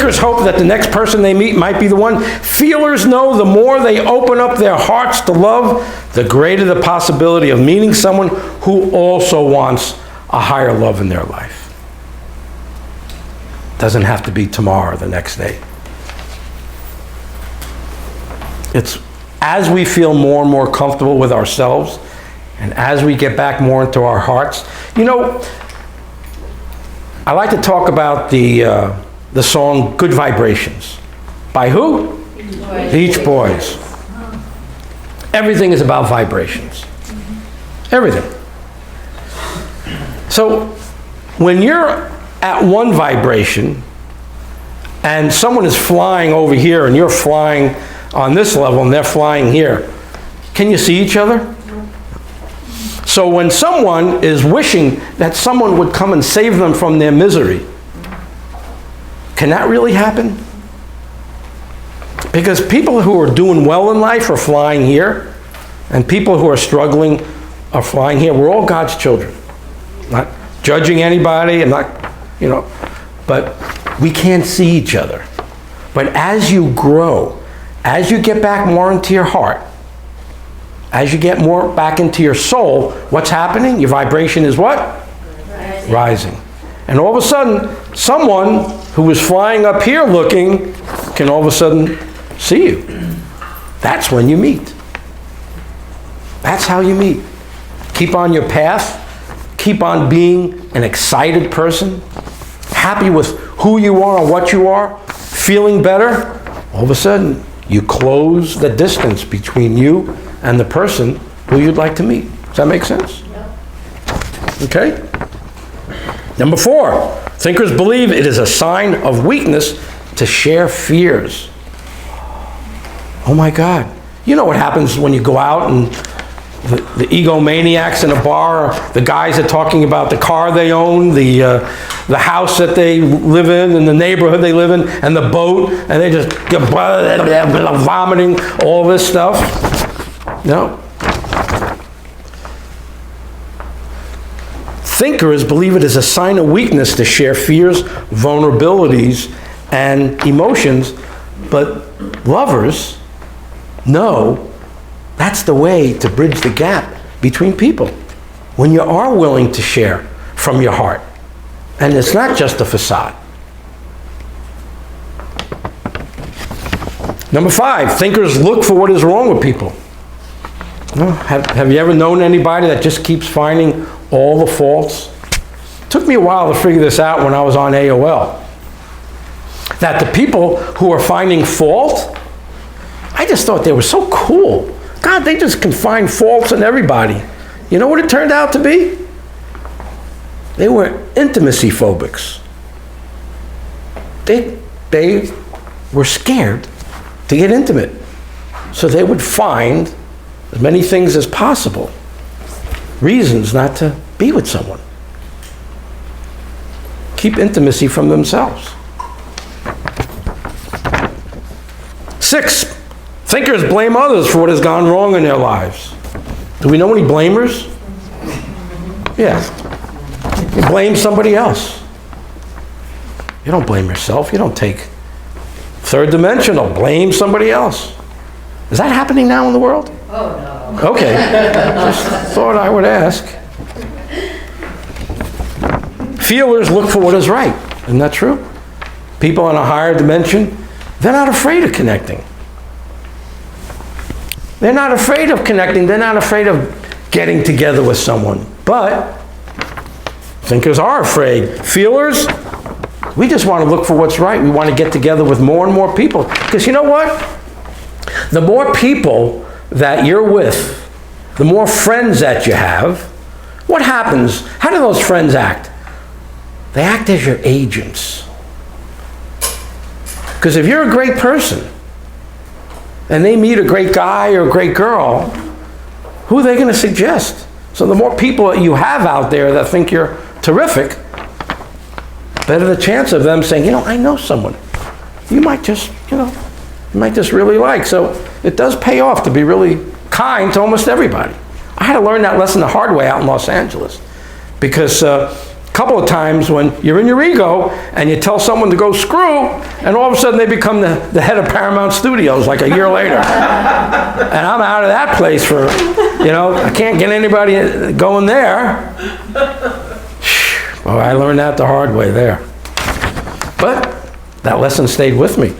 Thinkers hope that the next person they meet might be the one. Feelers know the more they open up their hearts to love, the greater the possibility of meeting someone who also wants a higher love in their life. Doesn't have to be tomorrow or the next day. It's as we feel more and more comfortable with ourselves, and as we get back more into our hearts. You know, I like to talk about the song Good Vibrations. By who? The Beach Boys. Everything is about vibrations. Everything. So when you're at one vibration and someone is flying over here and you're flying on this level and they're flying here, can you see each other? So when someone is wishing that someone would come and save them from their misery, can that really happen? Because people who are doing well in life are flying here, and people who are struggling are flying here. We're all God's children. Not judging anybody, and not, you know, but we can't see each other. But as you grow, as you get back more into your heart, as you get more back into your soul, what's happening? Your vibration is what? Rising. And all of a sudden, someone who was flying up here looking can all of a sudden see you. That's when you meet. That's how you meet. Keep on your path. Keep on being an excited person, happy with who you are and what you are, feeling better. All of a sudden, you close the distance between you and the person who you'd like to meet. Does that make sense? Okay? Number 4, thinkers believe it is a sign of weakness to share fears. Oh my God. You know what happens when you go out and the egomaniacs in a bar, the guys are talking about the car they own, the house that they live in, and the neighborhood they live in, and the boat, and they just vomiting all this stuff. No. Thinkers believe it is a sign of weakness to share fears, vulnerabilities, and emotions, but lovers know that's the way to bridge the gap between people. When you are willing to share from your heart, and it's not just a facade. Number 5, thinkers look for what is wrong with people. Have you ever known anybody that just keeps finding all the faults? It took me a while to figure this out when I was on AOL. That the people who are finding fault, I just thought they were so cool. God, they just can find faults in everybody. You know what it turned out to be? They were intimacy phobics. They were scared to get intimate. So they would find as many things as possible, reasons not to be with someone. Keep intimacy from themselves. 6, thinkers blame others for what has gone wrong in their lives. Do we know any blamers? Yeah. You blame somebody else. You don't blame yourself. You don't take third dimensional. Blame somebody else. Is that happening now in the world? Oh, no. Okay. Just thought I would ask. Feelers look for what is right. Isn't that true? People in a higher dimension, they're not afraid of connecting. They're not afraid of connecting. They're not afraid of getting together with someone. But thinkers are afraid. Feelers, we just want to look for what's right. We want to get together with more and more people. Because you know what? The more people that you're with, the more friends that you have, what happens? How do those friends act? They act as your agents. Because if you're a great person, and they meet a great guy or a great girl, who are they going to suggest? So the more people that you have out there that think you're terrific, better the chance of them saying, you know, I know someone. You might just, you might just really like. So it does pay off to be really kind to almost everybody. I had to learn that lesson the hard way out in Los Angeles. Because couple of times when you're in your ego and you tell someone to go screw, and all of a sudden they become the head of Paramount Studios like a year later. And I'm out of that place for, you know, I can't get anybody going there. Well, I learned that the hard way there. But that lesson stayed with me.